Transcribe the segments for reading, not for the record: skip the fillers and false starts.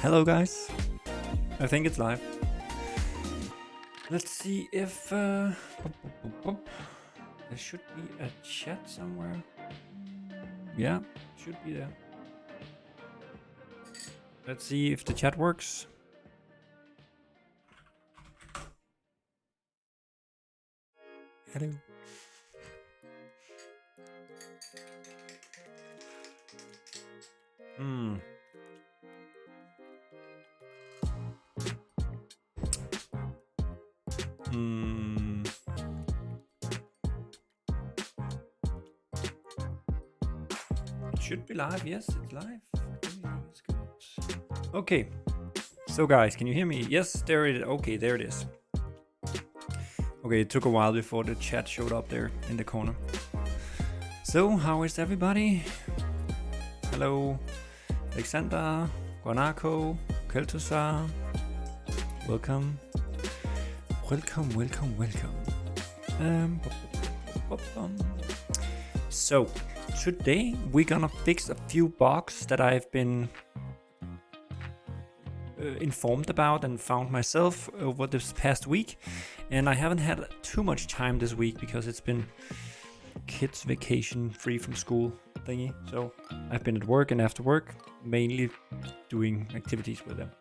Hello guys, I think it's live. Let's see if there should be a chat somewhere. Yeah, should be there. Let's see if the chat works. Hello. It should be live. Yes, it's live. It's good. Okay. So guys, can you hear me? Yes, there it is. Okay, there it is. Okay, it took a while before the chat showed up there in the corner. So, how is everybody? Hello, Alexander, Guanaco, Keltusar. Welcome. Welcome. So, today we're gonna fix a few bugs that I've been informed about and found myself over this past week. And I haven't had too much time this week because it's been kids vacation free from school thingy. So I've been at work and after work, mainly doing activities with them.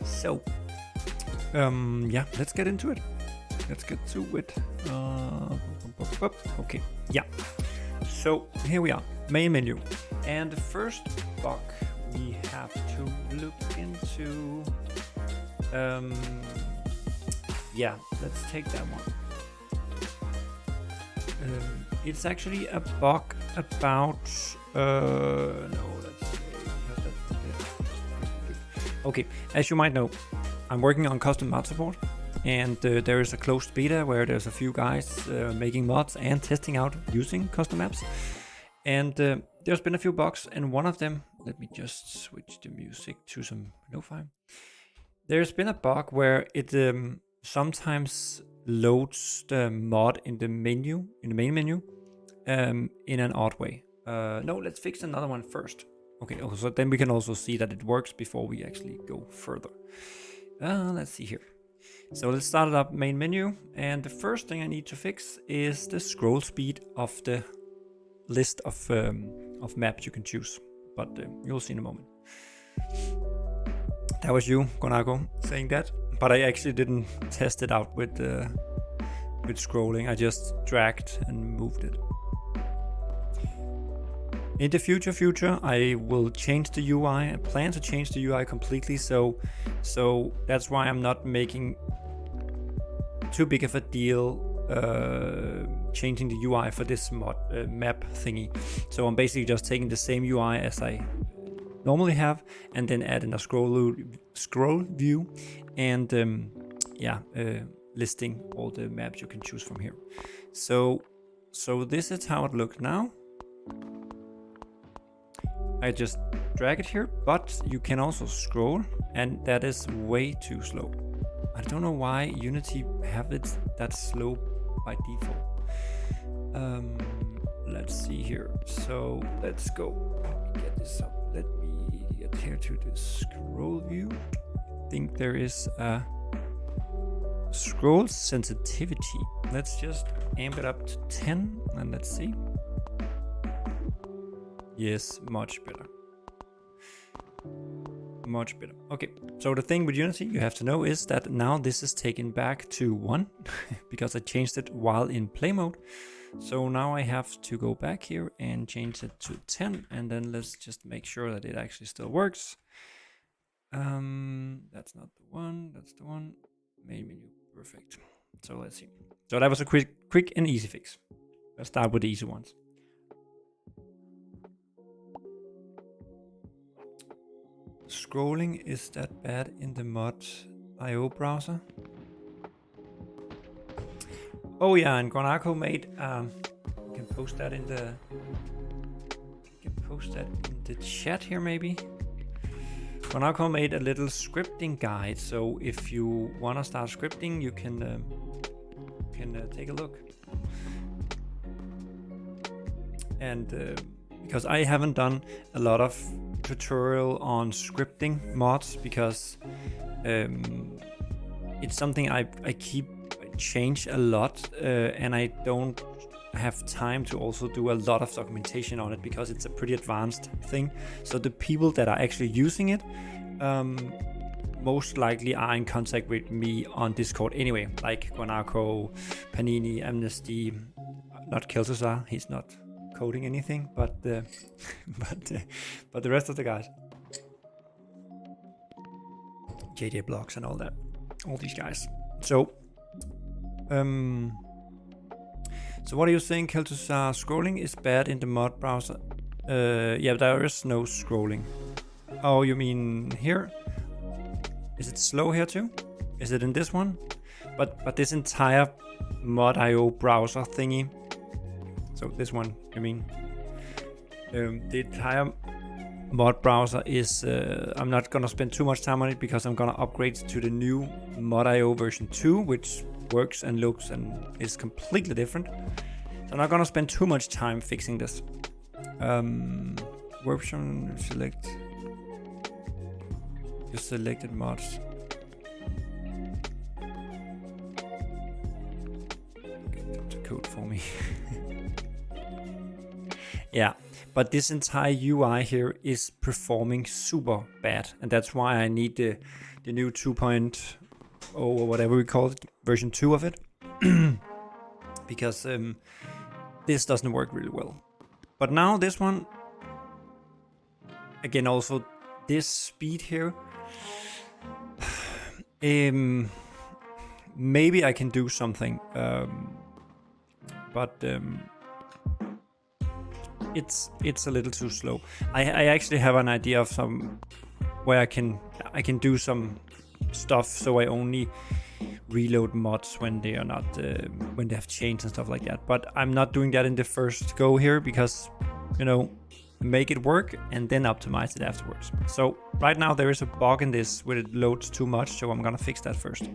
So, yeah, let's get into it. Okay, yeah. So here we are, main menu. And the first bug we have to look into, yeah, let's take that one. It's actually a bug about, okay, as you might know, I'm working on custom mod support, and there is a closed beta where there's a few guys making mods and testing out using custom maps. And there's been a few bugs, and one of them, let me just switch the music to some lo-fi. There's been a bug where it sometimes loads the mod in the menu, in the main menu, in an odd way. No, let's fix another one first. Okay, so then we can also see that it works before we actually go further. Let's see here. So let's start it up main menu, and the first thing I need to fix is the scroll speed of the list of maps you can choose, but you'll see in a moment. That was you, Guanaco, saying that, but I actually didn't test it out with scrolling. I just dragged and moved it. In the future, I will change the UI. I plan to change the UI completely, so that's why I'm not making too big of a deal changing the UI for this mod map thingy. So I'm basically just taking the same UI as I normally have, and then adding a scroll view, and listing all the maps you can choose from here. So this is how it looks now. I just drag it here, but you can also scroll, and that is way too slow. I don't know why Unity have it that slow by default. Let's see here. So let's go. Let me get this up. Let me get here to the scroll view. I think there is a scroll sensitivity. Let's just amp it up to 10 and let's see. Yes, much better. Much better. Okay, so the thing with Unity you have to know is that now this is taken back to 1 because I changed it while in play mode. So now I have to go back here and change it to 10, and then let's just make sure that it actually still works. That's not the one, that's the one. Main menu, perfect. So let's see. So that was a quick and easy fix. Let's start with the easy ones. Scrolling is that bad in the mod.io browser? Oh yeah, and Guanaco made you can post that in the chat here maybe. Guanaco made a little scripting guide, so if you want to start scripting, you can take a look. And because I haven't done a lot of tutorial on scripting mods, because it's something I keep change a lot, and I don't have time to also do a lot of documentation on it, because it's a pretty advanced thing. So the people that are actually using it most likely are in contact with me on Discord anyway, like Guanaco, Panini, Amnesty, not Keltazar, he's not coding anything, but the rest of the guys, JJ Blocks and all that, all these guys. So so what are you saying, Keltazar? Scrolling is bad in the mod browser. Yeah, there is no scrolling. Oh, you mean here? Is it slow here too? Is it in this one? But this entire mod.io browser thingy. So this one, you mean? The entire mod browser is. I'm not gonna spend too much time on it, because I'm gonna upgrade to the new mod.io version 2, which works and looks and is completely different. So I'm not gonna spend too much time fixing this. Version select. You selected mods. Get the code for me. Yeah, but this entire UI here is performing super bad, and that's why I need the new 2.0 or whatever we call it, version 2 of it, because this doesn't work really well. But now this one, again, also this speed here, maybe I can do something, but it's a little too slow. I actually have an idea of some where I can do some stuff, so I only reload mods when they are not when they have changed and stuff like that. But I'm not doing that in the first go here, because, you know, make it work and then optimize it afterwards. So right now there is a bug in this where it loads too much, so I'm gonna fix that first.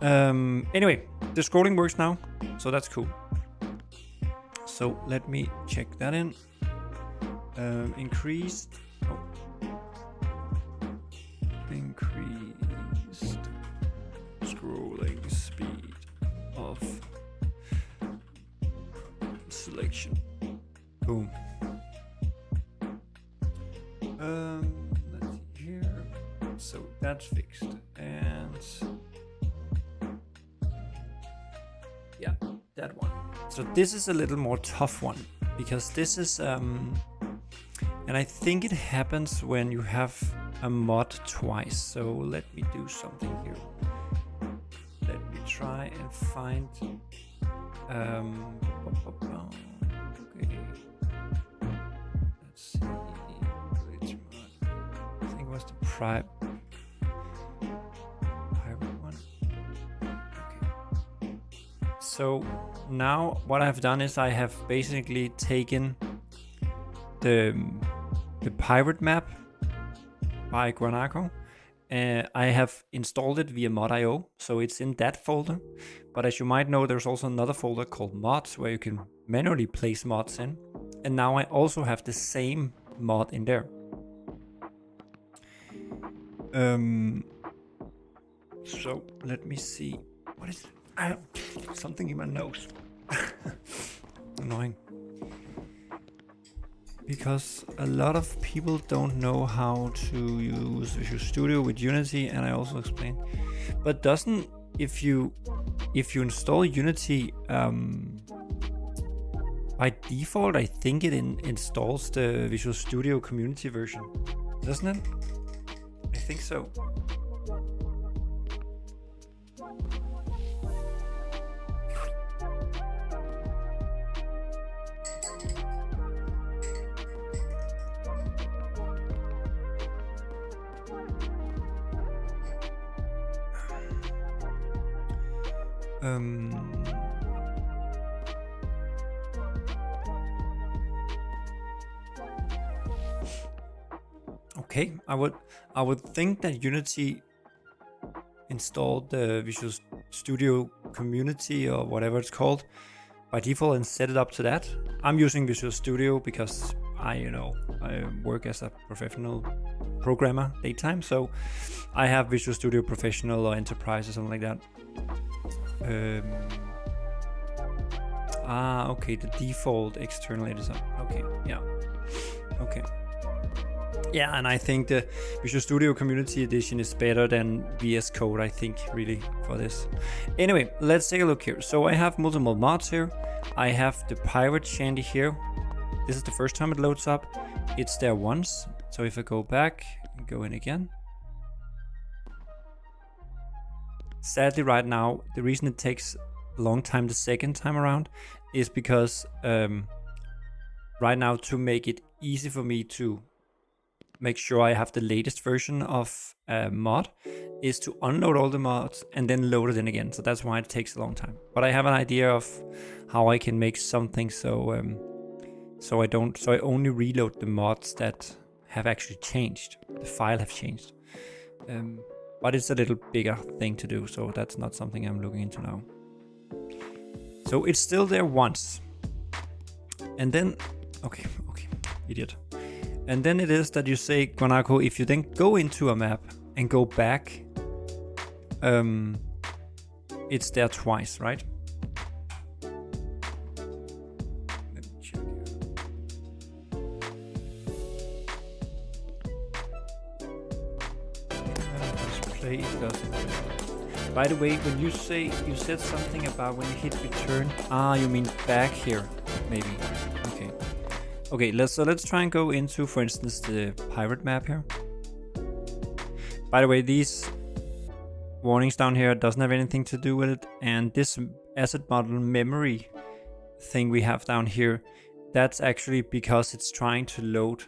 Anyway, the scrolling works now, so that's cool. So let me check that in. Increased scrolling speed of selection. Boom. Let's see here. So that's fixed, and yeah, that one. So this is a little more tough one, because this is and I think it happens when you have a mod twice. So let me do something here. Let me try and find okay. Let's see. Glitch mod. I think it was the private one. Okay. So now what I've done is I have basically taken the pirate map by Guanaco. I have installed it via mod.io, so it's in that folder. But as you might know, there's also another folder called mods, where you can manually place mods in. And now I also have the same mod in there. So let me see. What is it? Something in my nose. Annoying. Because a lot of people don't know how to use Visual Studio with Unity, and I also explained. But doesn't, if you install Unity by default, I think it installs the Visual Studio community version, doesn't it? I think so. Okay, I would think that Unity installed the Visual Studio community or whatever it's called by default and set it up to that. I'm using Visual Studio because I work as a professional programmer daytime, so I have Visual Studio Professional or Enterprise or something like that. Okay, the default external editor. Okay, yeah. Okay. Yeah, and I think the Visual Studio Community Edition is better than VS Code, I think, really, for this. Anyway, let's take a look here. So I have multiple mods here. I have the pirate shanty here. This is the first time it loads up. It's there once. So if I go back and go in again. Sadly, right now, the reason it takes a long time the second time around is because right now, to make it easy for me to make sure I have the latest version of a mod, is to unload all the mods and then load it in again. So that's why it takes a long time. But I have an idea of how I can make something so I only reload the mods that have actually changed. The file have changed. But it's a little bigger thing to do, so that's not something I'm looking into now. So it's still there once. And then, okay, idiot. And then it is that you say, Guanaco, if you then go into a map and go back, it's there twice, right? Let me check here. Display, it doesn't. By the way, when you said something about when you hit return. You mean back here, maybe. Okay, let's try and go into, for instance, the pirate map here. By the way, these warnings down here doesn't have anything to do with it, and this asset model memory thing we have down here, that's actually because it's trying to load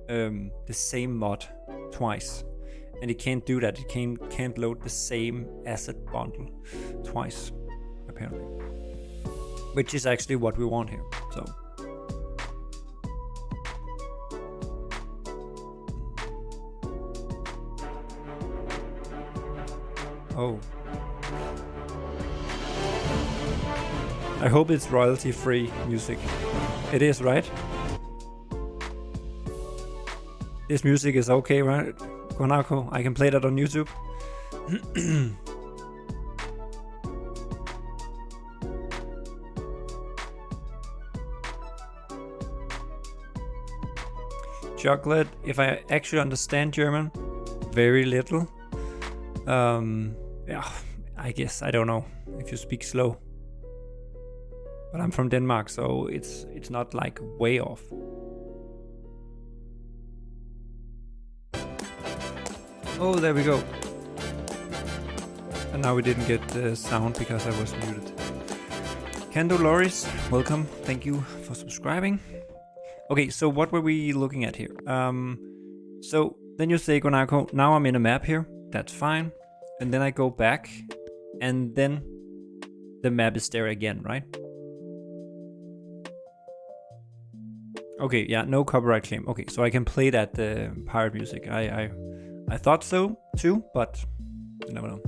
the same mod twice, and it can't do that. It can't load the same asset bundle twice, apparently, which is actually what we want here. So. Oh. I hope it's royalty-free music. It is, right? This music is okay, right? Guanaco, I can play that on YouTube. Chocolate, if I actually understand German, very little. Yeah, I guess, I don't know if you speak slow. But I'm from Denmark, so it's not like way off. Oh, there we go. And now we didn't get the sound because I was muted. Kendo Loris, welcome. Thank you for subscribing. Okay, so what were we looking at here? So then you say, Guanaco, now I'm in a map here. That's fine. And then I go back, and then the map is there again, right? Okay, yeah, no copyright claim. Okay, so I can play that pirate music. I thought so too, but you never know.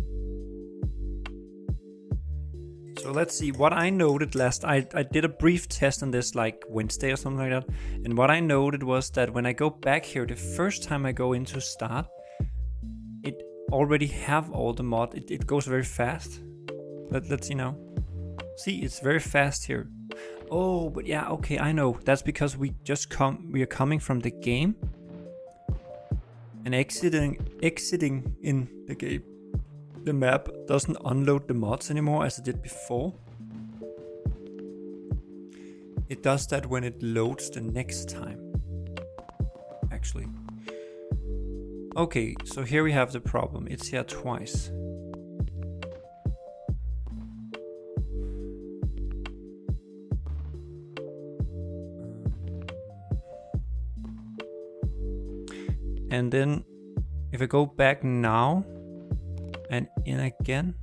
So let's see what I noted last. I did a brief test on this like Wednesday or something like that, and what I noted was that when I go back here, the first time I go into start, it already have all the mod. It goes very fast. Let's see now. See, it's very fast here. Oh, but yeah, okay, I know. That's because we are coming from the game and exiting in the game. The map doesn't unload the mods anymore as it did before. It does that when it loads the next time, actually. Okay, so here we have the problem. It's here twice. And then if I go back now and in again,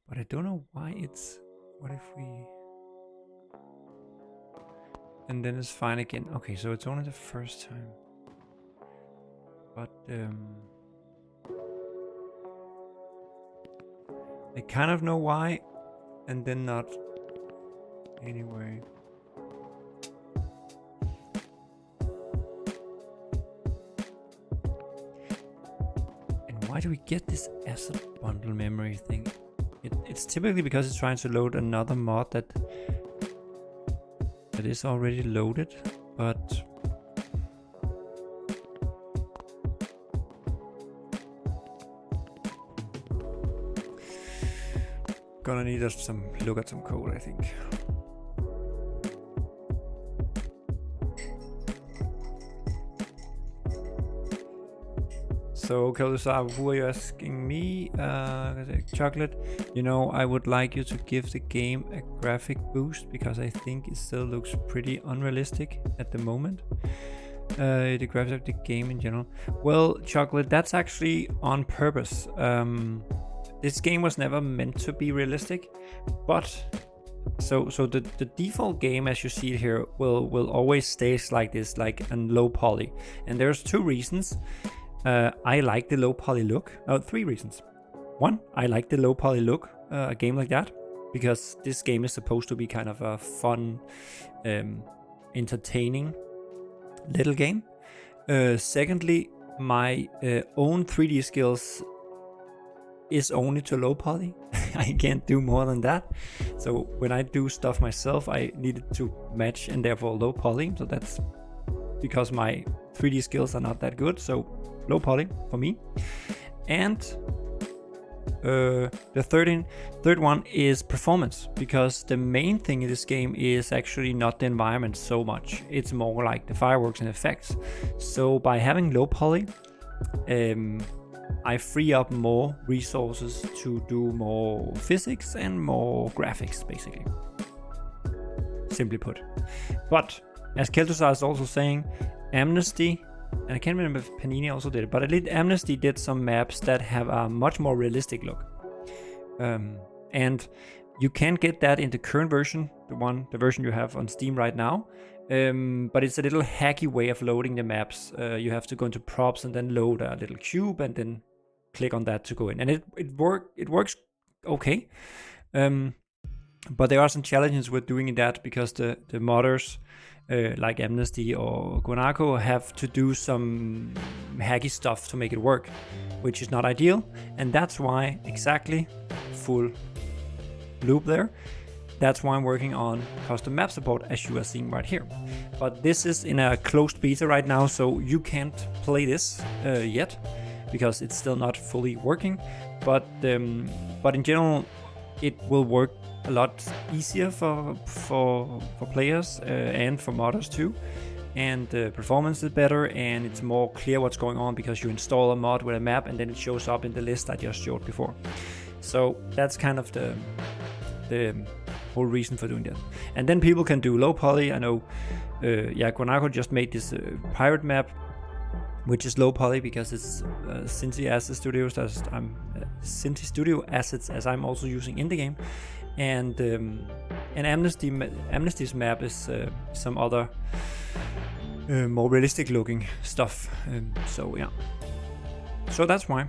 but I don't know why it's, what if we, and then it's fine again. Okay, so it's only the first time. But I kind of know why, and then not. Anyway. And why do we get this asset bundle memory thing? It's typically because it's trying to load another mod that is already loaded, but gonna need us some look at some code, I think. So, Keldusar, who are you asking me? Chocolate, you know, I would like you to give the game a graphic boost because I think it still looks pretty unrealistic at the moment. The graphics of the game in general. Well, Chocolate, that's actually on purpose. This game was never meant to be realistic, but so the default game, as you see it here, will always stay like this, like a low poly. And there's two reasons. I like the low poly look. Three reasons. One, I like the low poly look, a game like that, because this game is supposed to be kind of a fun, entertaining little game. Secondly, my own 3D skills is only to low poly. I can't do more than that. So when I do stuff myself, I needed to match and therefore low poly. So that's because my 3D skills are not that good. So low poly for me. And the third one is performance, because the main thing in this game is actually not the environment so much. It's more like the fireworks and effects. So by having low poly, I free up more resources to do more physics and more graphics, basically. Simply put. But as Keltusar is also saying, Amnesty, and I can't remember if Panini also did it, but at least Amnesty did some maps that have a much more realistic look. And you can get that in the current version, the version you have on Steam right now. But it's a little hacky way of loading the maps. You have to go into props and then load a little cube and then click on that to go in. And it works okay. But there are some challenges with doing that because the modders like Amnesty or Guanaco have to do some hacky stuff to make it work, which is not ideal. And that's why, exactly, full loop there. That's why I'm working on custom map support, as you are seeing right here. But this is in a closed beta right now, so you can't play this yet because it's still not fully working. But in general, it will work a lot easier for players and for modders too. And the performance is better, and it's more clear what's going on because you install a mod with a map and then it shows up in the list I just showed before. So that's kind of the whole reason for doing that. And then people can do low poly. I know Guanaco just made this pirate map, which is low poly because it's Cinti Asset Studios. Cinti Studio assets as I'm also using in the game. And Amnesty's map is some other more realistic looking stuff. So yeah. So that's why.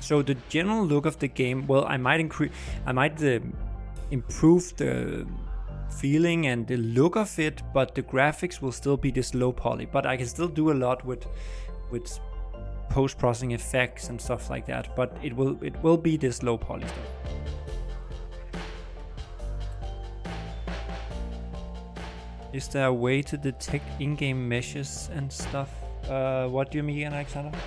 So the general look of the game, well, I might improve the feeling and the look of it, but the graphics will still be this low poly. But I can still do a lot with post-processing effects and stuff like that. But it will be this low poly stuff. Is there a way to detect in-game meshes and stuff? What do you mean, Alexander?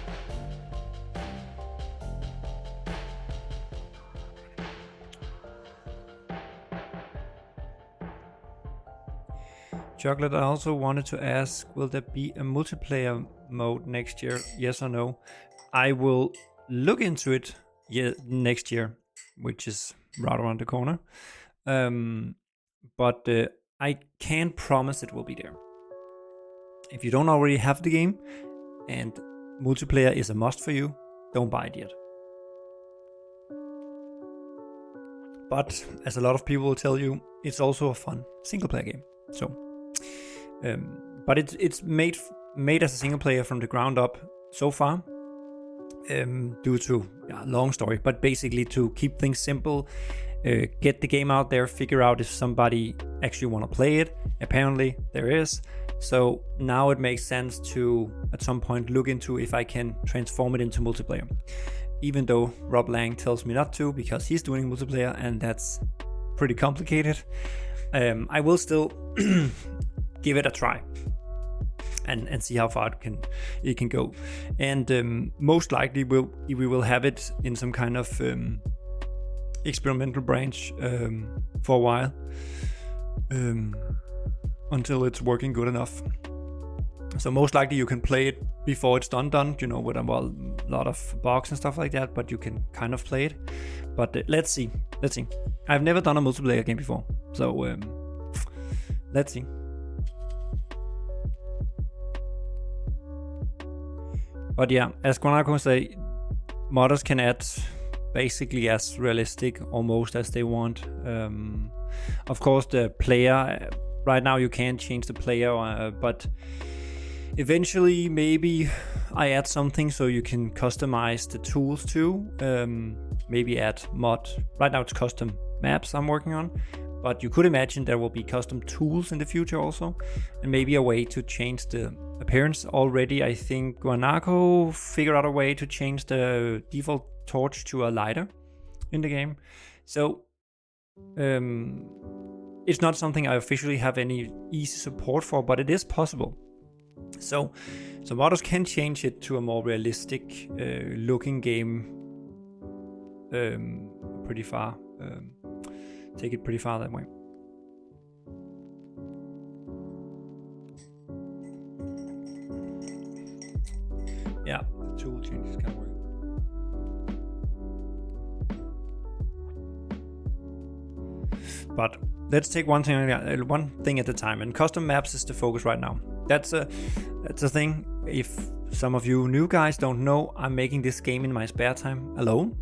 Chocolate, I also wanted to ask, will there be a multiplayer mode next year? Yes or no? I will look into it next year, which is right around the corner. But I can't promise it will be there. If you don't already have the game and multiplayer is a must for you, don't buy it yet. But as a lot of people will tell you, it's also a fun single player game. So But it's made as a single player from the ground up so far, due to long story, but basically to keep things simple, get the game out there, figure out if somebody actually want to play it. Apparently there is. So now it makes sense to at some point look into if I can transform it into multiplayer, even though Rob Lang tells me not to because he's doing multiplayer and that's pretty complicated. I will still give it a try and see how far it can go. And most likely we will have it in some kind of experimental branch for a while, until it's working good enough. So most likely you can play it before it's done, you know, with a lot of bugs and stuff like that, but you can kind of play it. But let's see. I've never done a multiplayer game before, so let's see. But yeah, as Guanaco say, modders can add basically as realistic almost as they want. Of course, the player, right now you can't change the player, but eventually maybe I add something so you can customize the tools too. Maybe add mod. Right now it's custom maps I'm working on, but you could imagine there will be custom tools in the future also, and maybe a way to change the appearance. Already I think Guanaco figured out a way to change the default torch to a lighter in the game. So it's not something I officially have any easy support for, but it is possible. So modders can change it to a more realistic looking game pretty far. Take it pretty far that way. Yeah, the tool changes can work. But let's take one thing at a time, and custom maps is the focus right now. That's a thing. If some of you new guys don't know, I'm making this game in my spare time alone.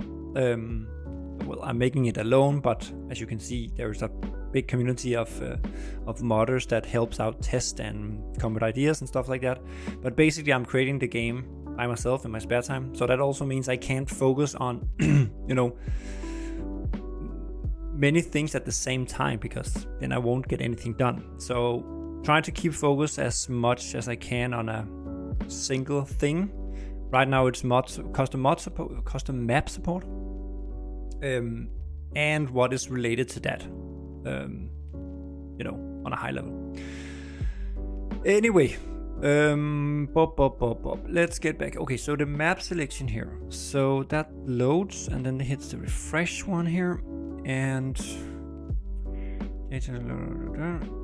Well, I'm making it alone, but as you can see, there's a big community of modders that helps out test and come with ideas and stuff like that. But basically, I'm creating the game by myself in my spare time, so that also means I can't focus on you know, many things at the same time, because then I won't get anything done. So trying to keep focus as much as I can on a single thing. Right now it's custom map support, and what is related to that, you know, on a high level. Anyway, let's get back. Okay, so the map selection here. So that loads and then it hits the refresh one here, and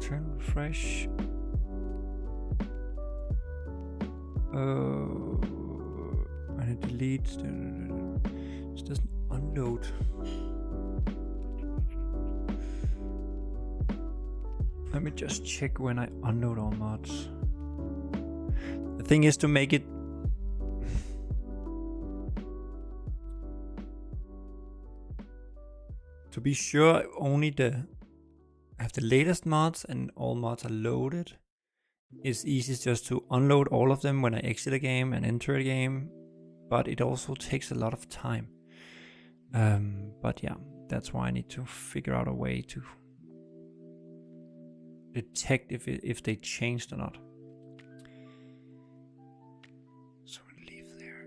turn refresh. And it deletes. It doesn't unload. Let me just check when I unload all mods. The thing is to make it to be sure only I have the latest mods and all mods are loaded. It's easy just to unload all of them when I exit a game and enter a game, but it also takes a lot of time. But yeah, that's why I need to figure out a way to detect if they changed or not. So leave there.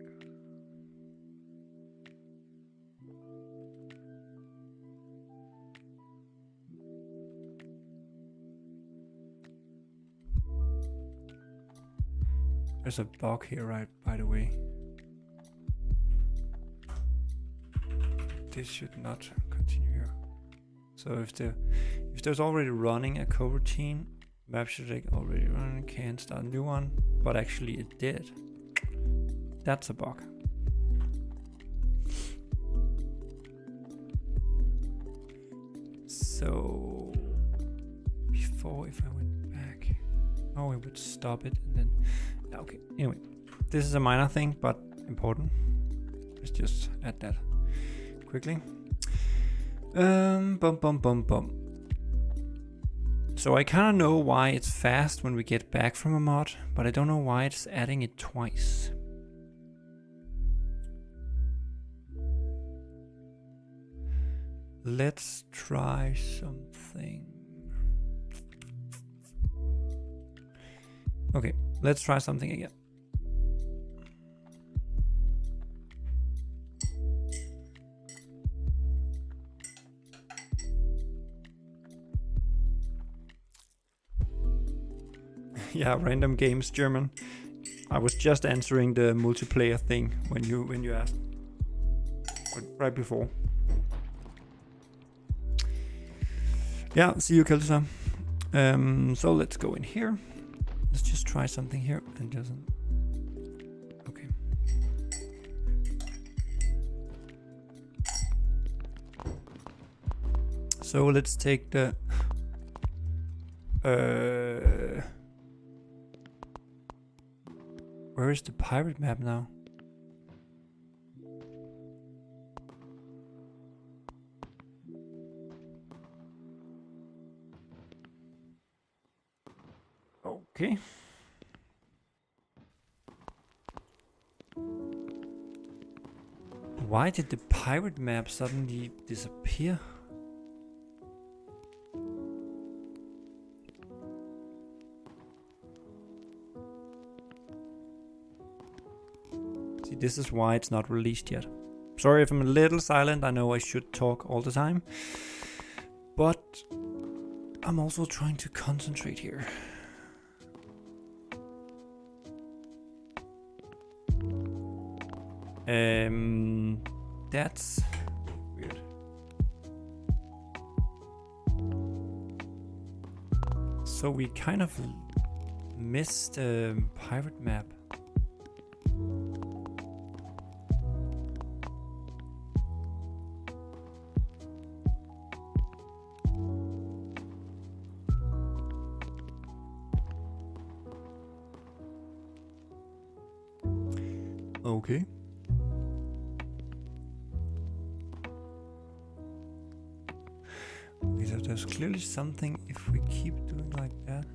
There's a bug here, right, by the way. This should not continue here. So if there's already running a coroutine, map should already run, can't start a new one, but actually it did. That's a bug. So before, if I went back, oh, it would stop it and then, okay, anyway, this is a minor thing, but important. Let's just add that quickly. So I kind of know why it's fast when we get back from a mod, but I don't know why it's adding it twice. Let's try something. Okay, let's try something again. Yeah, random games German. I was just answering the multiplayer thing when you asked. Right before. Yeah, see you, Kelsa. So let's go in here. Let's just try something here and just. Okay. So let's take the. Where is the pirate map now? Okay. Why did the pirate map suddenly disappear? See, this is why it's not released yet. Sorry if I'm a little silent, I know I should talk all the time. But I'm also trying to concentrate here. That's weird. So we kind of missed the pirate map. Okay. So there's clearly something if we keep doing like that.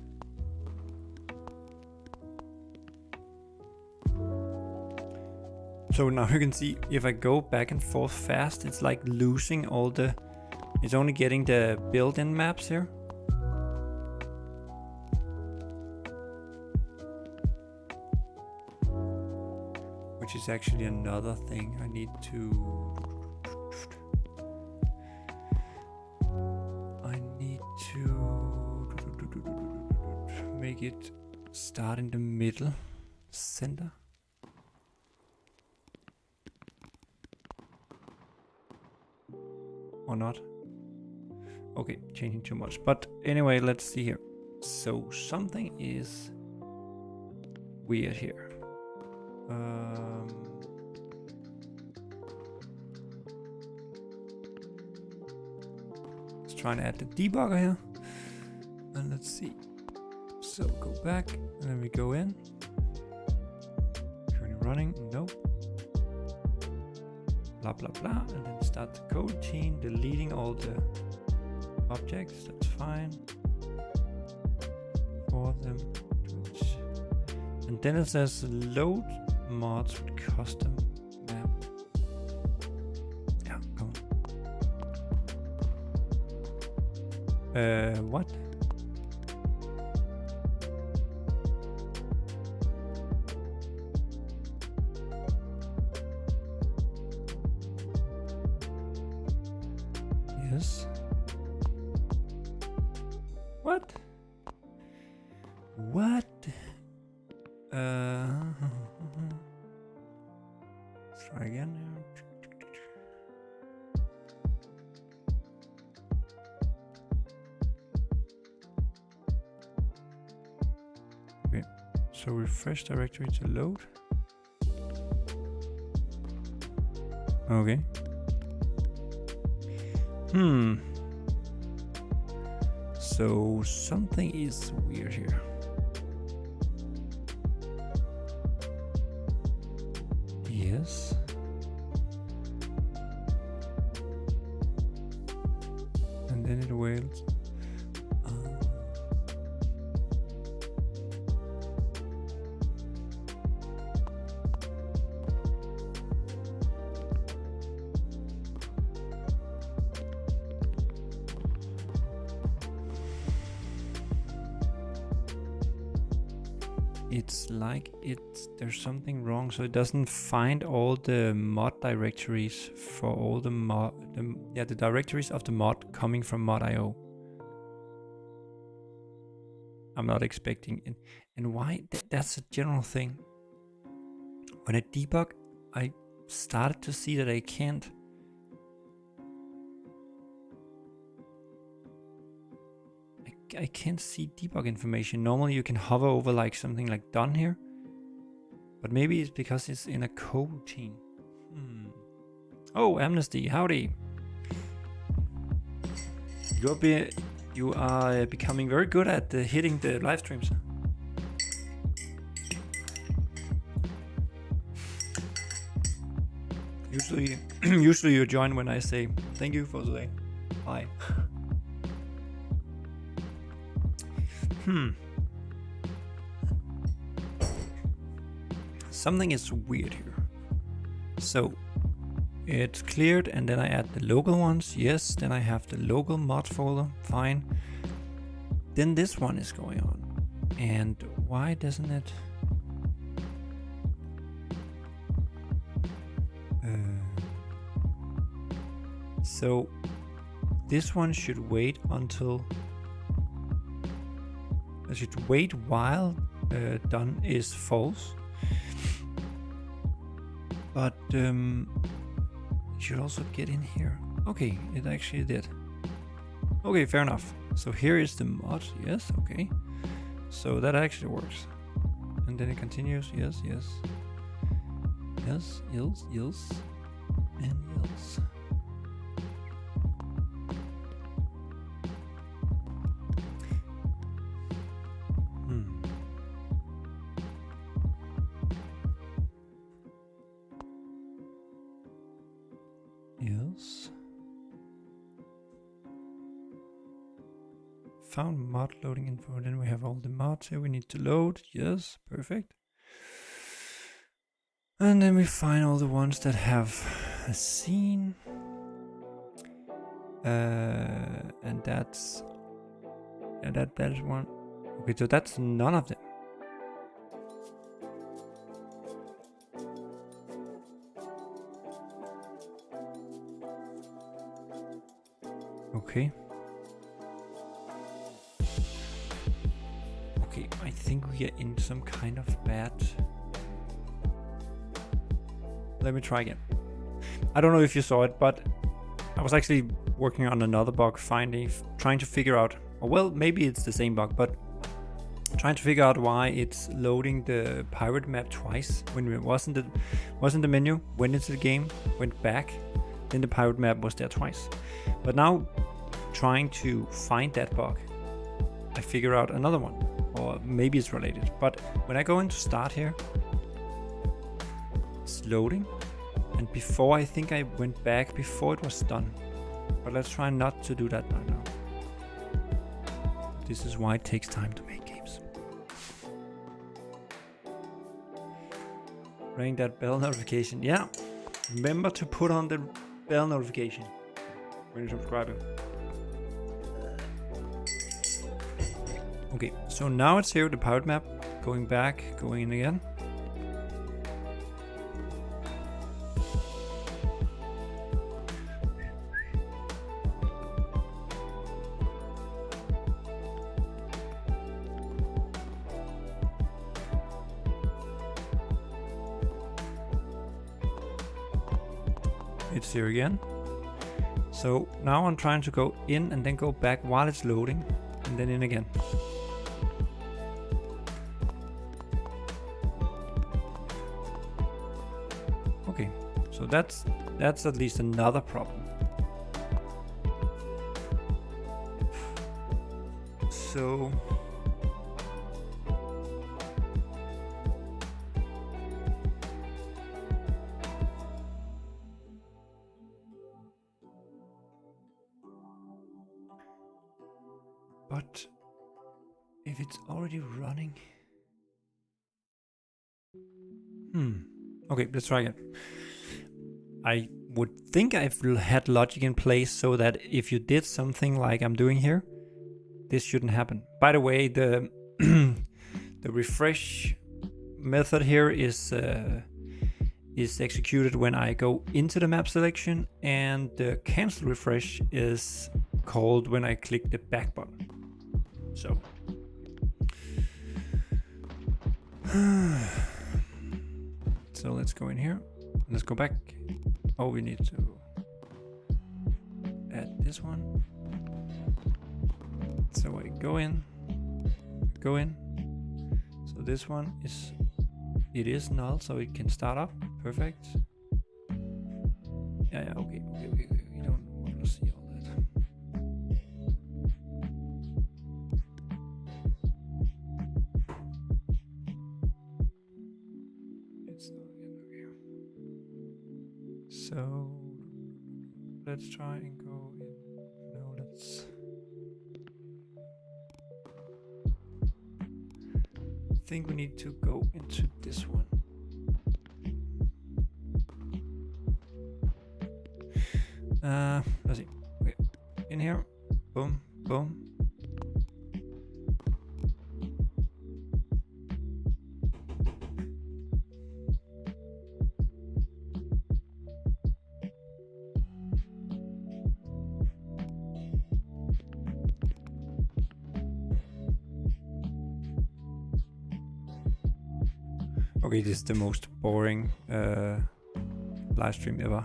So now you can see if I go back and forth fast, it's like losing all the... It's only getting the built-in maps here. Which is actually another thing I need to... make it start in the middle center. Or not. Okay, changing too much. But anyway, let's see here. So something is weird here. Let's try and add the debugger here. And let's see. So go back, and then we go in. Currently running, nope. Blah blah blah, and then start the coroutine, deleting all the objects. That's fine. For them, and then it says load mods with custom map. Yeah, come on. What? Yes. What? What? Let's try again. Okay, so refresh directory to load. Okay. So something is weird here. Yes. And then it wails. it's like there's something wrong, so it doesn't find all the mod directories for all the the directories of the mod coming from mod.io. I'm not expecting it. And why? That's a general thing. When I debug, I started to see that I can't. I can't see debug information. Normally you can hover over like something like done here. But maybe it's because it's in a coroutine. Oh, Amnesty, howdy. You are becoming very good at hitting the live streams. Usually you join when I say thank you for today. Bye. Something is weird here. So it's cleared and then I add the local ones. Yes, then I have the local mod folder. Fine. Then this one is going on. And why doesn't it? So this one should wait until. I should wait while done is false. But it should also get in here. Okay, it actually did. Okay, fair enough. So here is the mod. Yes, okay. So that actually works. And then it continues. Yes, yes. Yes, yes, yes. And yes. Yes. Found mod loading info. Then we have all the mods here we need to load. Yes, perfect. And then we find all the ones that have a scene. And that's that is one. Okay, so that's none of them. Okay. Okay, I think we are in some kind of bad. Let me try again. I don't know if you saw it, but I was actually working on another bug, trying to figure out, or well, maybe it's the same bug, but trying to figure out why it's loading the pirate map twice when it wasn't the menu, went into the game, went back, then the pirate map was there twice. But now, trying to find that bug, I figure out another one, or maybe it's related. But when I go into start here, it's loading, and before I think I went back before it was done. But let's try not to do that right now. This is why it takes time to make games. Ring that bell notification. Yeah, remember to put on the bell notification when you're subscribing. Okay, so now it's here, the pirate map. Going back, going in again. It's here again. So now I'm trying to go in and then go back while it's loading, and then in again. Okay, so that's at least another problem. So but if it's already running. Okay, let's try again. I would think I've had logic in place so that if you did something like I'm doing here, this shouldn't happen. By the way, the the refresh method here is executed when I go into the map selection, and the cancel refresh is called when I click the back button. So so let's go in here. Let's go back. Oh, we need to add this one. So I go in. So this one is, it is null, so it can start up. Perfect. Yeah, okay. We don't want to see all that. It's not okay. So let's try and go in. No, let's. I think we need to go into this one. Let's see. Okay, in here. Boom, boom. Okay, this is the most boring live stream ever.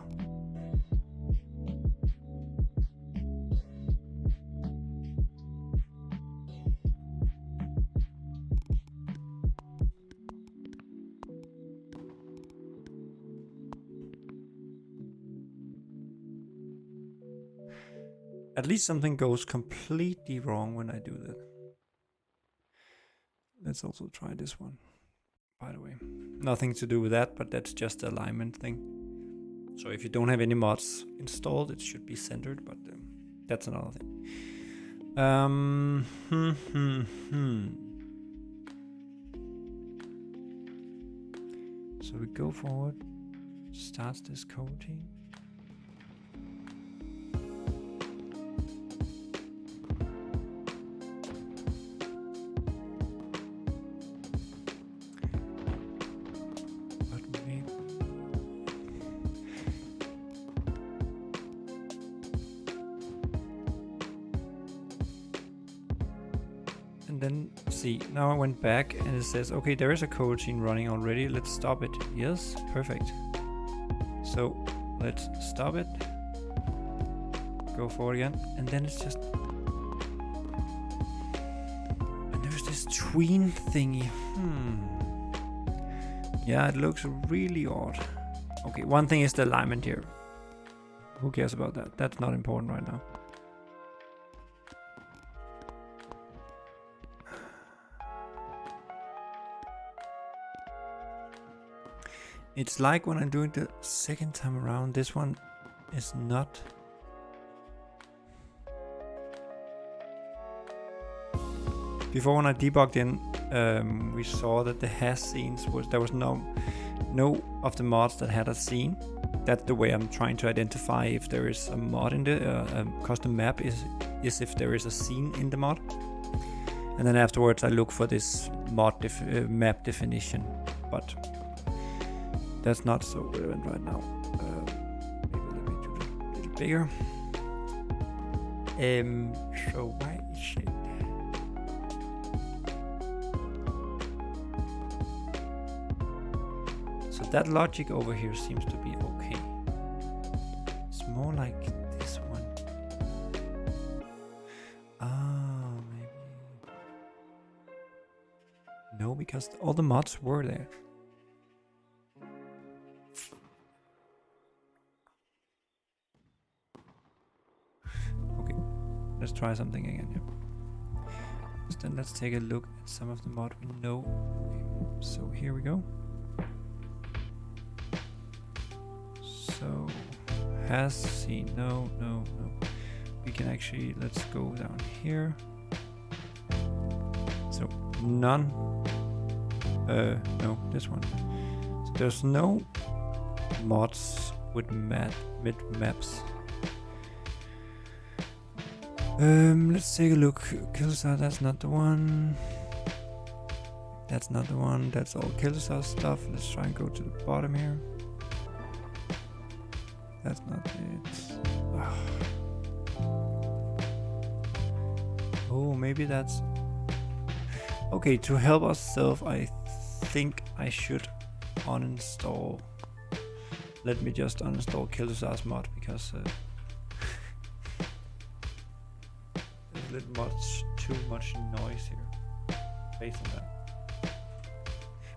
At least something goes completely wrong when I do that. Let's also try this one. By the way, nothing to do with that, but that's just the alignment thing. So if you don't have any mods installed, it should be centered, but that's another thing. So we go forward, starts this coding. And then see, now I went back and it says, okay, there is a coroutine running already. Let's stop it. Yes, perfect. So let's stop it. Go forward again. And then it's just, and there's this tween thingy. Yeah, it looks really odd. Okay, one thing is the alignment here. Who cares about that? That's not important right now. It's like when I'm doing the second time around, this one is not. Before when I debugged in, we saw that the has scenes there was no of the mods that had a scene. That's the way I'm trying to identify if there is a mod in the custom map is if there is a scene in the mod. And then afterwards I look for this mod map definition, but that's not so relevant right now. Maybe let me do it a little bigger. So why is it? So that logic over here seems to be okay. It's more like this one. Ah, maybe. No, because all the mods were there. Let's try something again here. So then let's take a look at some of the mod we know. Okay. So here we go. So has seen, no. We can actually, let's go down here. So none. No, this one. So there's no mods with mid maps. Let's take a look. Killstar, that's not the one. That's not the one. That's all Killstar stuff. Let's try and go to the bottom here. That's not it. Oh, maybe that's... Okay, to help ourselves, I think I should uninstall... Let me just uninstall Killstar's mod, because there's a little too much noise here based on that.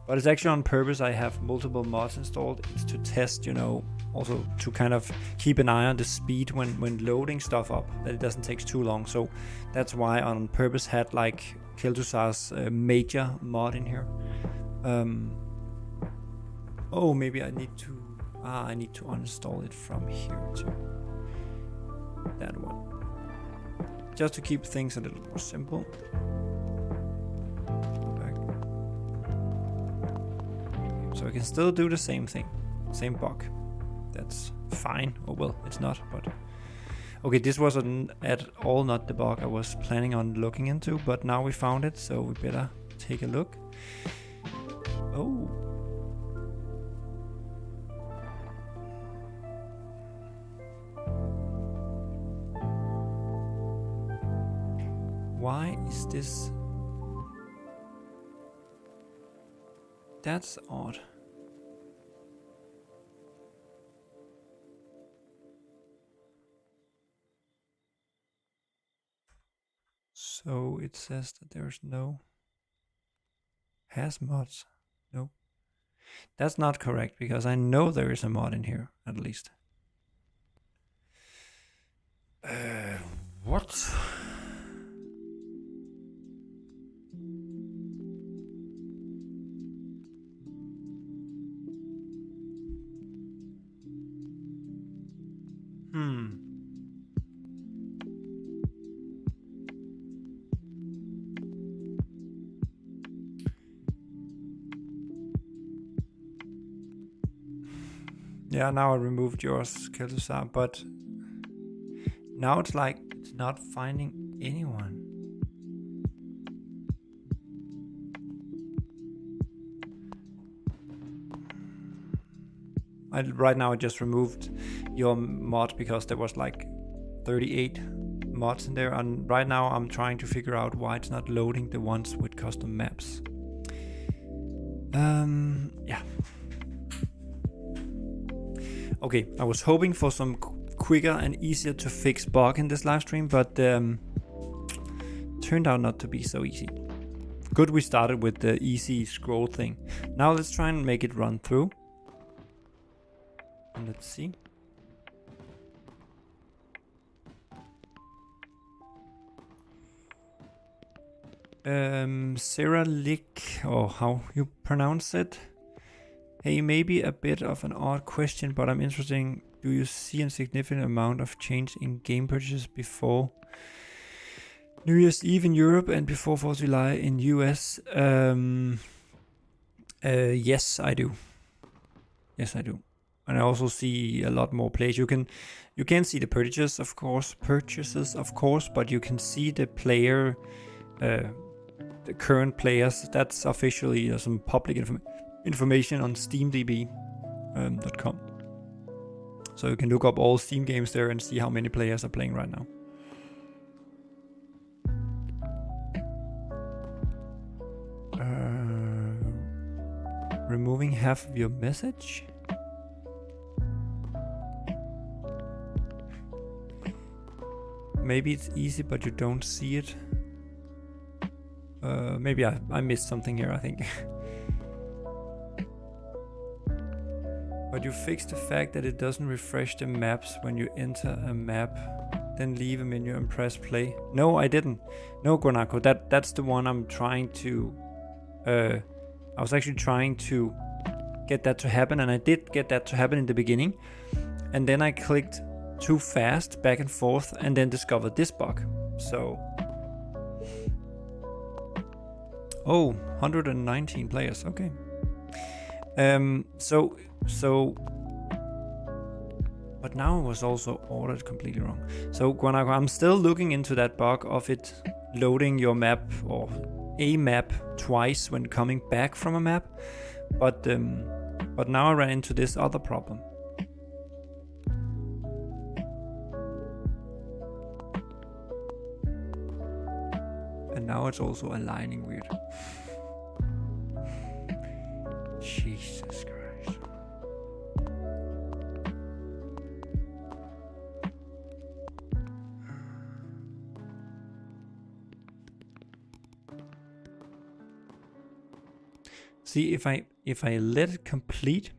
But it's actually on purpose. I have multiple mods installed. It's to test, you know, also to kind of keep an eye on the speed when loading stuff up, that it doesn't take too long. So that's why I on purpose had like Killstar's major mod in here. Oh, maybe I need to uninstall it from here too. That one. Just to keep things a little more simple. So I can still do the same thing, same bug. That's fine. Oh well, it's not, but... Okay, this was at all not the bug I was planning on looking into, but now we found it, so we better take a look. Oh. Why is this... That's odd. So it says that there's no has mods. No. That's not correct, because I know there is a mod in here, at least. What? Yeah, now I removed yours, Killstar, but now it's like it's not finding anyone. Right now I just removed your mod because there was like 38 mods in there, and right now I'm trying to figure out why it's not loading the ones with custom maps. Yeah. Okay, I was hoping for some quicker and easier to fix bug in this live stream, but turned out not to be so easy. Good, we started with the easy scroll thing. Now let's try and make it run through. And let's see. Sarah Lick, or how you pronounce it. Hey, maybe a bit of an odd question, but I'm interested. Do you see a significant amount of change in game purchases before New Year's Eve in Europe and before 4th of July in US? Yes, I do. Yes, I do. And I also see a lot more plays. You can see the purchases, of course, but you can see the player, the current players. That's officially some public information on steamdb.com. So you can look up all Steam games there and see how many players are playing right now. Removing half of your message. Maybe it's easy, but you don't see it. Maybe I missed something here, I think. But you fixed the fact that it doesn't refresh the maps when you enter a map, then leave a menu and press play. No, I didn't. No, Guanaco, that's the one I'm trying to... I was actually trying to get that to happen, and I did get that to happen in the beginning. And then I clicked too fast back and forth and then discovered this bug. So... Oh, 119 players, okay. But now it was also ordered completely wrong. So Guanaco, I'm still looking into that bug of it loading your map or a map twice when coming back from a map, but now I ran into this other problem. And now it's also aligning weird. Jesus Christ. See, if I let it complete,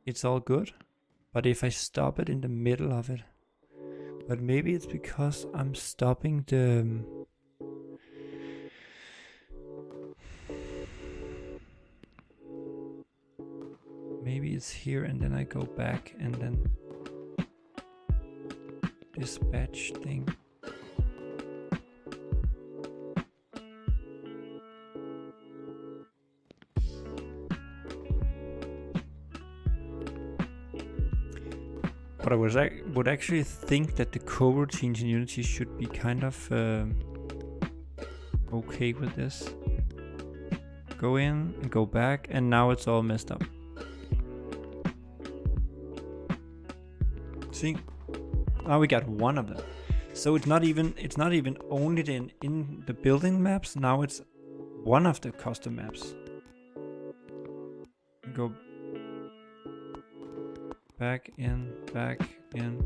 it's all good. But if I stop it in the middle of it, but maybe it's because I'm stopping the... Maybe it's here and then I go back and then this batch thing. But I would actually think that the coroutines in Unity should be kind of okay with this. Go in and go back, and now it's all messed up. See, now we got one of them. So it's not even only in the building maps. Now it's one of the custom maps. Go back in, back in.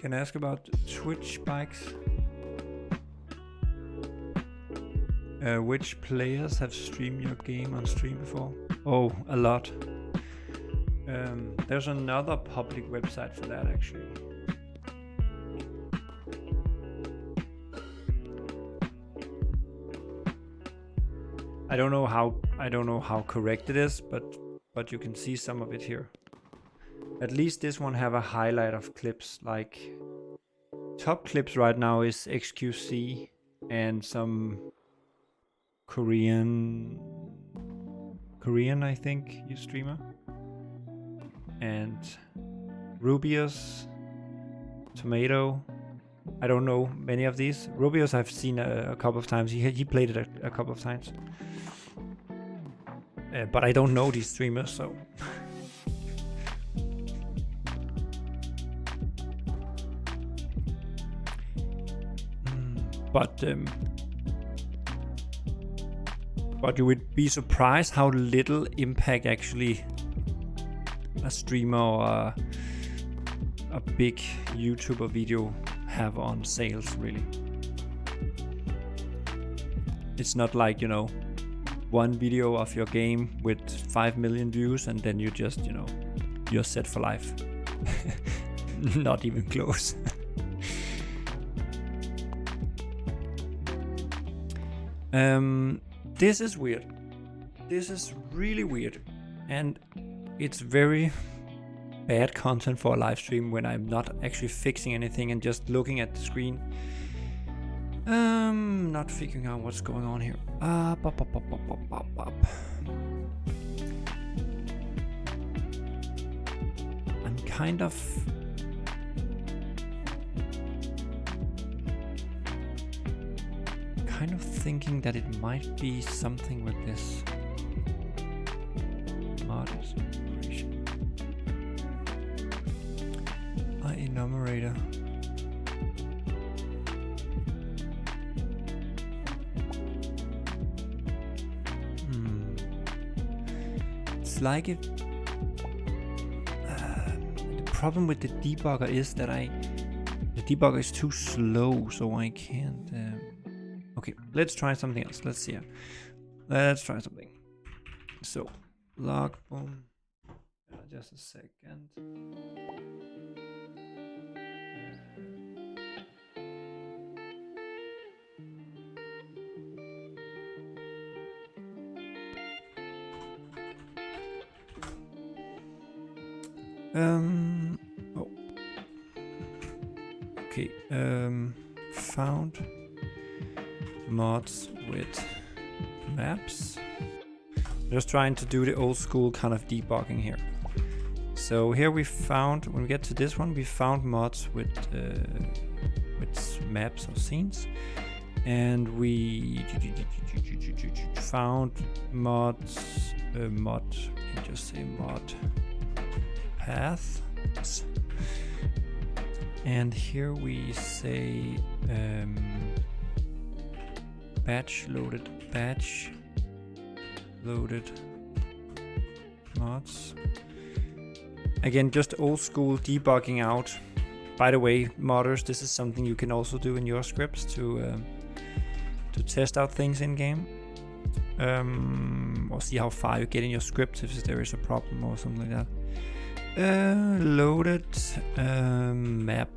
Can I ask about Twitch spikes? Which players have streamed your game on stream before? Oh, a lot. There's another public website for that actually. I don't know how correct it is, but you can see some of it here. At least this one have a highlight of clips. Like top clips right now is XQC and some Korean I think streamer, and Rubius, Tomato. I don't know many of these. Rubius I've seen a couple of times. He played it a couple of times. But I don't know these streamers, so... But you would be surprised how little impact actually a streamer or a big YouTuber video have on sales, really. It's not like, you know, one video of your game with 5 million views and then you just, you know, you're set for life. Not even close. This is weird. This is really weird. And it's very bad content for a live stream when I'm not actually fixing anything and just looking at the screen. Not figuring out what's going on here. I'm kind of thinking that it might be something with this models operation. Enumerator. It's like it. The problem with the debugger is that the debugger is too slow, so I can't. Okay, let's try something else. Let's see. Let's try something. So, log boom. Just a second. Oh. Okay. Found mods with maps. Just trying to do the old school kind of debugging here. So here we found, when we get to this one, we found mods with maps or scenes, and we found mods. Just say mod path, and here we say batch loaded mods. Again, just old school debugging out. By the way, modders, this is something you can also do in your scripts to test out things in game, or see how far you get in your script if there is a problem or something like that. Loaded map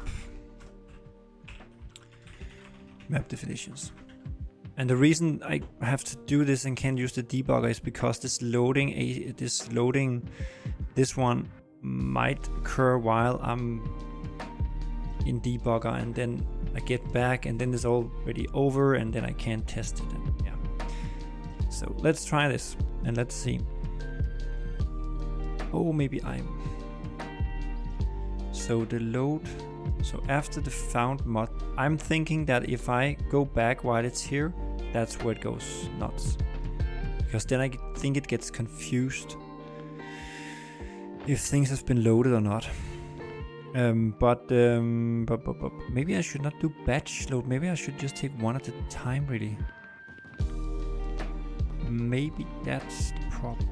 definitions. And the reason I have to do this and can't use the debugger is because this one might occur while I'm in debugger, and then I get back and then it's already over and then I can't test it. And yeah. So let's try this and let's see. Oh, maybe so the load. So after the found mod, I'm thinking that if I go back while it's here, that's where it goes nuts. Because then I think it gets confused if things have been loaded or not. But maybe I should not do batch load. Maybe I should just take one at a time, really. Maybe that's the problem.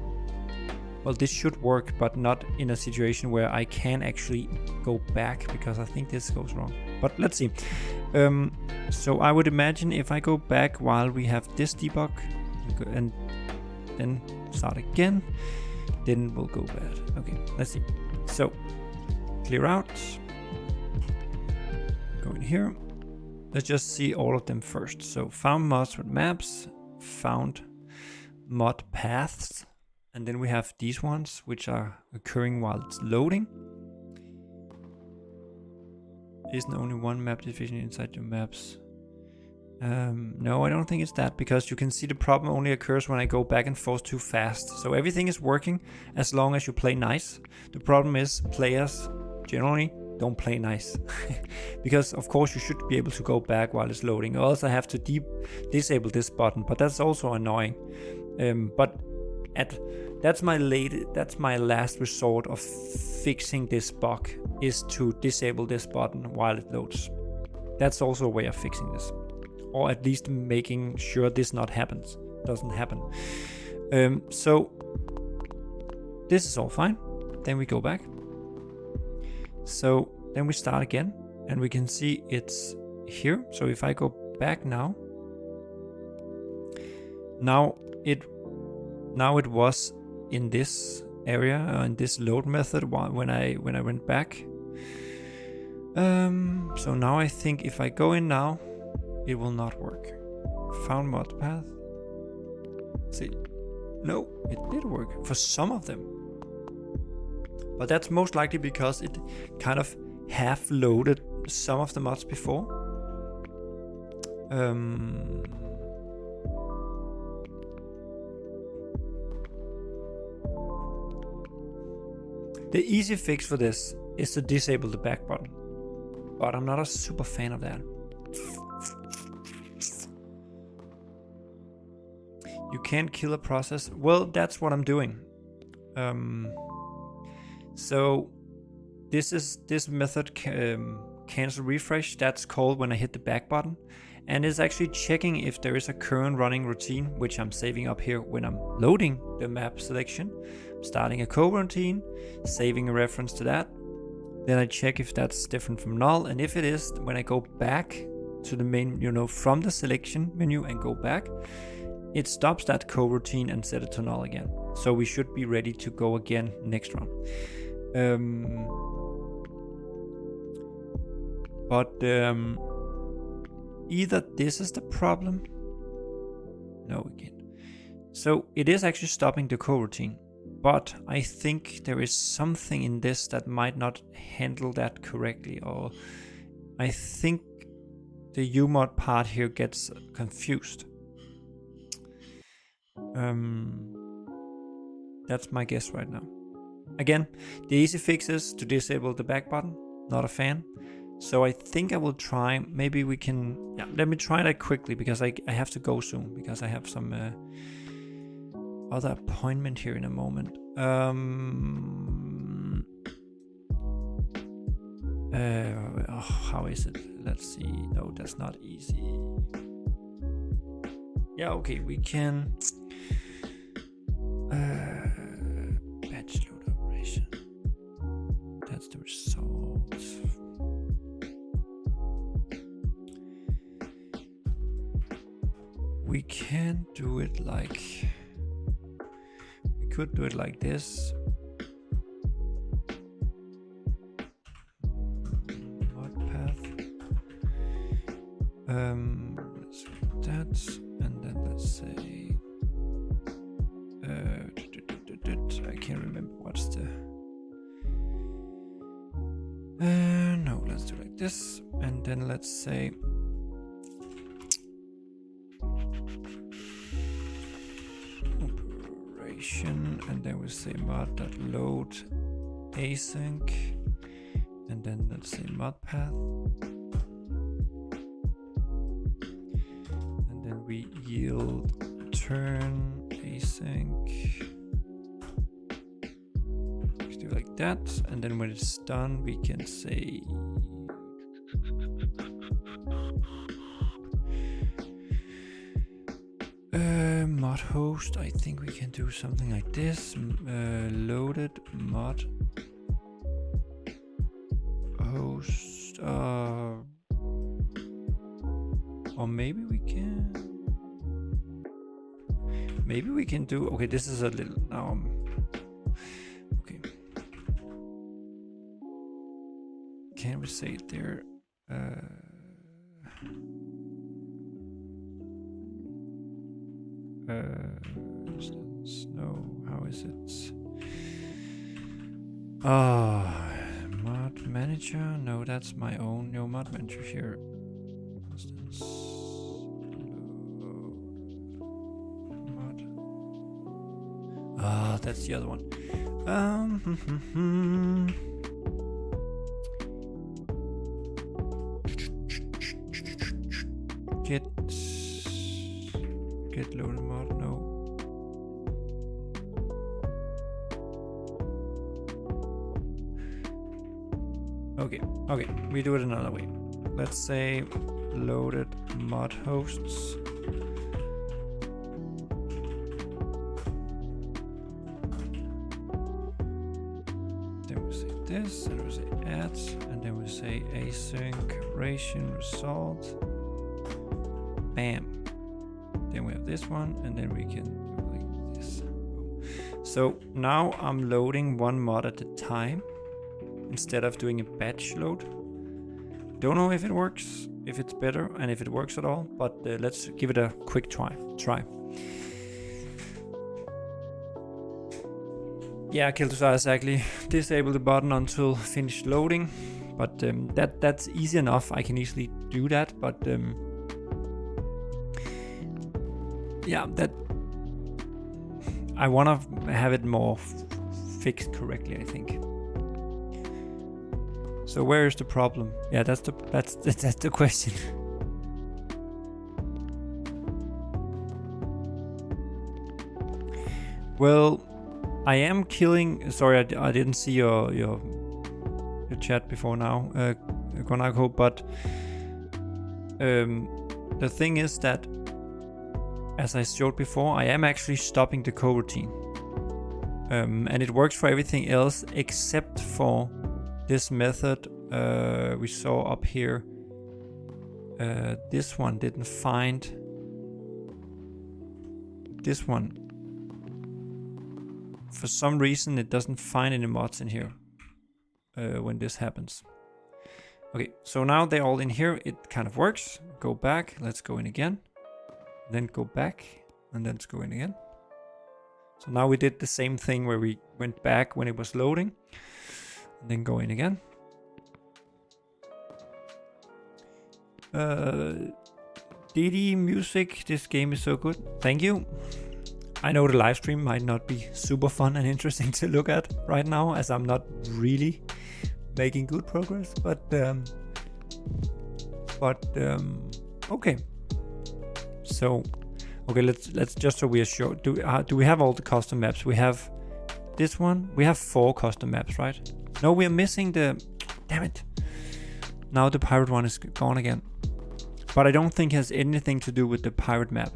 Well, this should work, but not in a situation where I can actually go back, because I think this goes wrong. But let's see. So I would imagine if I go back while we have this debug and then start again, then we'll go bad. Okay, let's see. So clear out. Go in here. Let's just see all of them first. So found mods with maps, found mod paths, and then we have these ones which are occurring while it's loading. Isn't only one map definition inside your maps? No, I don't think it's that, because you can see the problem only occurs when I go back and forth too fast. So everything is working as long as you play nice. The problem is players generally don't play nice. Because of course you should be able to go back while it's loading, or else I have to disable this button, but that's also annoying. That's my last resort of fixing this bug, is to disable this button while it loads. That's also a way of fixing this, or at least making sure this doesn't happen. So this is all fine. Then we go back. So then we start again, and we can see it's here. So if I go back now it was in this area, in this load method when I went back. So now I think if I go in now, it will not work. Found mod path. See, no, it did work for some of them, but that's most likely because it kind of half loaded some of the mods before. The easy fix for this is to disable the back button, but I'm not a super fan of that. You can't kill a process. Well, that's what I'm doing. So this method cancel refresh, that's called when I hit the back button, and it's actually checking if there is a current running routine, which I'm saving up here when I'm loading the map selection. I'm starting a coroutine, saving a reference to that. Then I check if that's different from null, and if it is, when I go back to the main, from the selection menu and go back, it stops that coroutine and set it to null again. So we should be ready to go again next round. Either this is the problem. No, again. So it is actually stopping the coroutine, but I think there is something in this that might not handle that correctly, or I think the umod part here gets confused. That's my guess right now. Again, the easy fix is to disable the back button. Not a fan. So I think I will try. Maybe we can. Yeah, let me try that quickly because I have to go soon because I have some other appointment here in a moment. How is it? Let's see. No, that's not easy. Yeah, okay, we can. Batch load operation. That's the result. We can do it like. We could do it like this. Let's do that, and then let's say I can't remember what's the no, let's do like this, and then let's say operation, and then we'll say mod.load async, and then let's say mod path. We yield return async. Let's do like that, and then when it's done, we can say mod host. I think we can do something like this. Loaded mod host. Or maybe we can. Maybe we can do. Okay, this is a little now. Okay. Can we say it there? No. How is it? Mod manager. No, that's my own. No mod manager here. That's the other one. Get loaded mod. No. Okay. We do it another way. Let's say loaded mod hosts. This, and we say add, and then we say async ration result. Bam. Then we have this one, and then we can do like this. So now I'm loading one mod at a time instead of doing a batch load. Don't know if it works, if it's better, and if it works at all, but let's give it a quick try. Yeah, Kiltusar, exactly. Disable the button until finished loading, but that's easy enough. I can easily do that, but yeah, that I want to have it more fixed correctly, I think. So where is the problem? Yeah, that's the question. Well, I am killing. Sorry, I didn't see your chat before now, Konako. But the thing is that, as I showed before, I am actually stopping the coroutine, and it works for everything else except for this method we saw up here. This one didn't find. This one. For some reason, it doesn't find any mods in here when this happens. Okay, so now they're all in here. It kind of works. Go back. Let's go in again. Then go back. And then let's go in again. So now we did the same thing where we went back when it was loading. And then go in again. DD Music. This game is so good. Thank you. I know the live stream might not be super fun and interesting to look at right now, as I'm not really making good progress, but okay. So okay, let's just so we are sure. Do we have all the custom maps? We have this one. We have 4 custom maps, right? No, we are missing the. Damn it! Now the pirate one is gone again. But I don't think it has anything to do with the pirate map.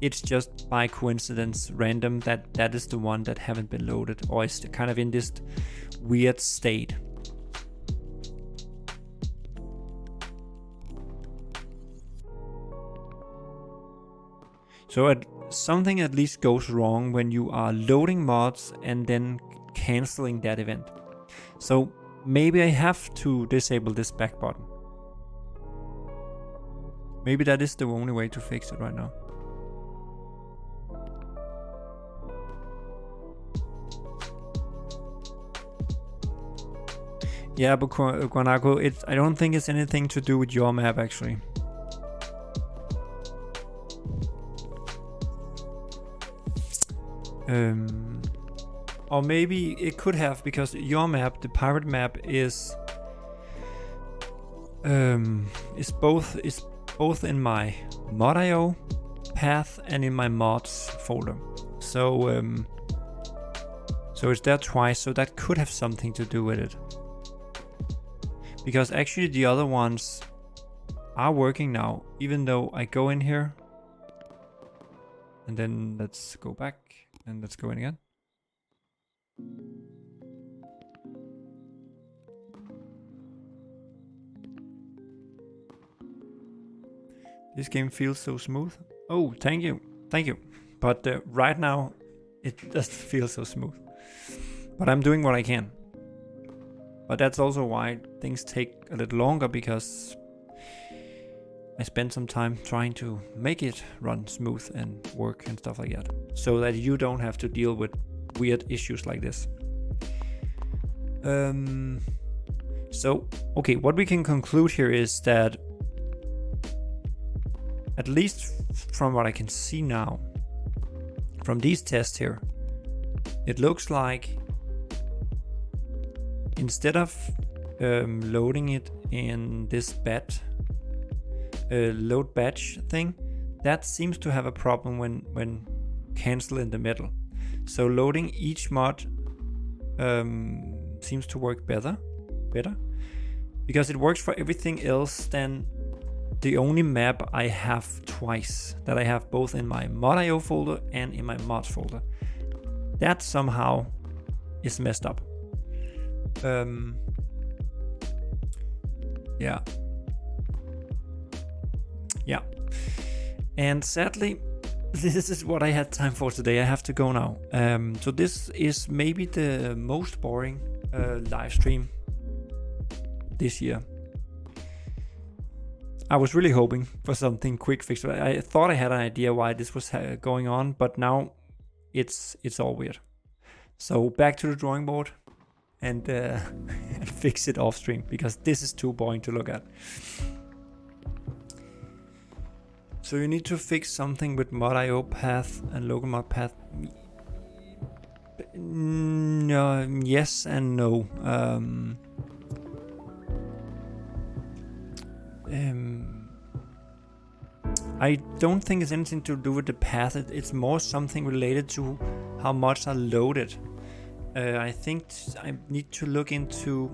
It's just by coincidence, random, that is the one that haven't been loaded, or is kind of in this weird state. So something at least goes wrong when you are loading mods and then canceling that event. So maybe I have to disable this back button. Maybe that is the only way to fix it right now. Yeah, but Guanaco, I don't think it's anything to do with your map actually. Or maybe it could have, because your map, the pirate map, is both in my mod.io path and in my mods folder. So so it's there twice. So that could have something to do with it. Because actually the other ones are working now, even though I go in here and then let's go back and let's go in again. This game feels so smooth. Oh, thank you. But right now it doesn't feel so smooth. But I'm doing what I can. But that's also why things take a little longer, because I spent some time trying to make it run smooth and work and stuff like that, so that you don't have to deal with weird issues like this. So, okay, what we can conclude here is that, at least from what I can see now, from these tests here, it looks like instead of loading it in this load batch thing, that seems to have a problem when cancel in the middle. So loading each mod seems to work better, because it works for everything else than the only map I have twice, that I have both in my mod.io folder and in my mods folder. That somehow is messed up. Yeah. And sadly, this is what I had time for today. I have to go now. So this is maybe the most boring live stream this year. I was really hoping for something quick fix. I thought I had an idea why this was going on, but now it's all weird. So back to the drawing board and fix it off stream, because this is too boring to look at. So you need to fix something with mod.io path and local mod path. No, yes and no. I don't think it's anything to do with the path. It's more something related to how much are loaded. I think I need to look into.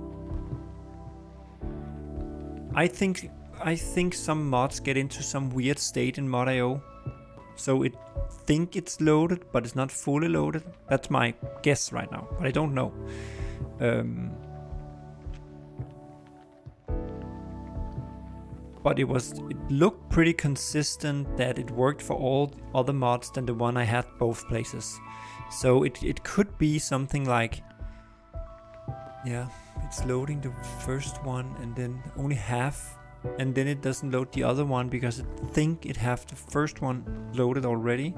I think some mods get into some weird state in mod.io, so it think it's loaded, but it's not fully loaded. That's my guess right now, but I don't know. But it looked pretty consistent that it worked for all other mods than the one I had both places. So it could be something like, yeah, it's loading the first one and then only half, and then it doesn't load the other one because it think it have the first one loaded already,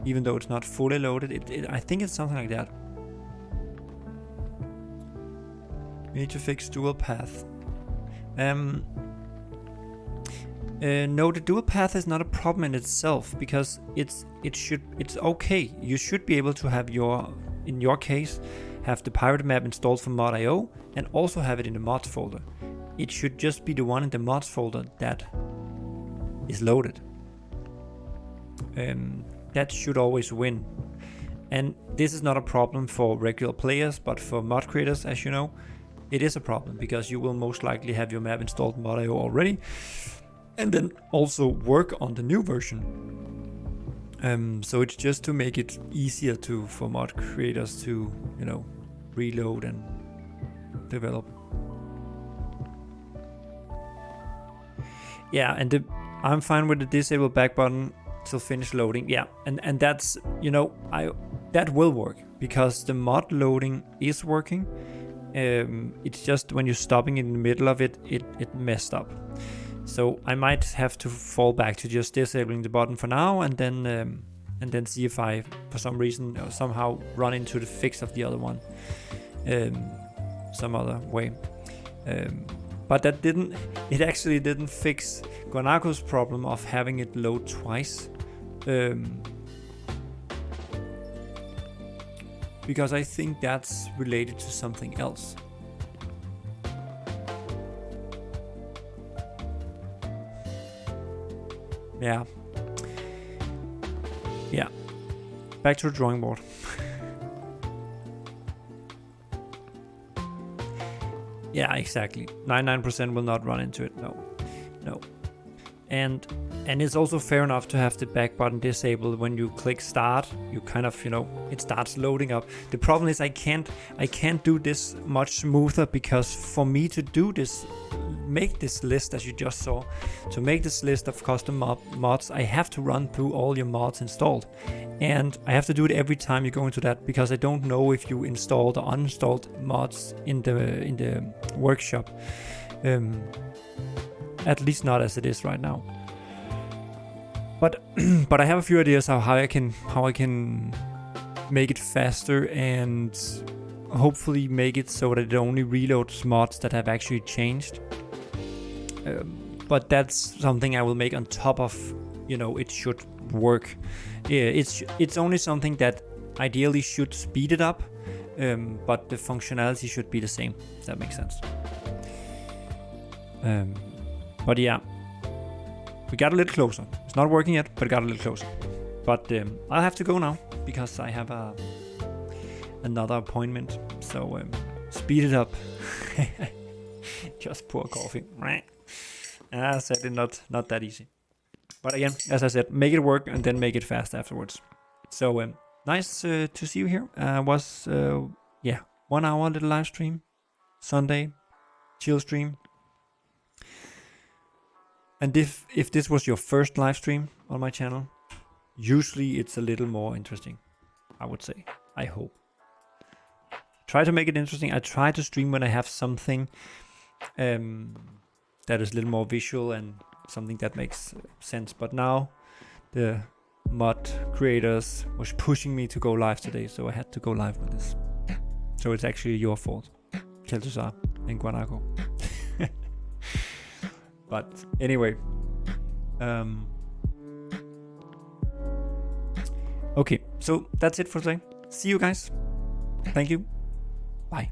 even though it's not fully loaded. I think it's something like that. We need to fix dual path. No, the dual path is not a problem in itself, because it's okay. You should be able to have in your case, have the pirate map installed from mod.io and also have it in the mods folder. It should just be the one in the mods folder that is loaded. That should always win. And this is not a problem for regular players, but for mod creators, as you know, it is a problem, because you will most likely have your map installed in mod.io already, and then also work on the new version. So it's just to make it easier for mod creators to, reload and develop. Yeah, and I'm fine with the disable back button till finish loading. Yeah, and that's, that will work, because the mod loading is working. It's just when you're stopping in the middle of it, it messed up. So I might have to fall back to just disabling the button for now, and then see if I, for some reason, somehow run into the fix of the other one, some other way. But it actually didn't fix Guanaco's problem of having it load twice. Because I think that's related to something else. Yeah. Back to the drawing board. Yeah, exactly. 99% will not run into it. No. And it's also fair enough to have the back button disabled. When you click start, you kind of, it starts loading up. The problem is I can't do this much smoother, because for me to do this, make this list, as you just saw, to make this list of custom mods, I have to run through all your mods installed. And I have to do it every time you go into that, because I don't know if you installed or uninstalled mods in the workshop. At least not as it is right now. But I have a few ideas how I can make it faster, and hopefully make it so that it only reloads mods that have actually changed. But that's something I will make on top of, it should work. It's only something that ideally should speed it up, but the functionality should be the same, if that makes sense. But yeah, we got a little closer. It's not working yet, but it got a little closer. But I'll have to go now, because I have another appointment. So speed it up. Just pour coffee. Sadly not that easy. But again, as I said, make it work and then make it fast afterwards. So nice to see you here. Was 1 hour little live stream, Sunday, chill stream. And if this was your first live stream on my channel, usually it's a little more interesting, I would say. I hope. Try to make it interesting. I try to stream when I have something that is a little more visual and something that makes sense. But now the mod creators was pushing me to go live today, so I had to go live with this. So it's actually your fault, Keltusar and Guanaco. But anyway, okay, so that's it for today. See you guys. Thank you. Bye.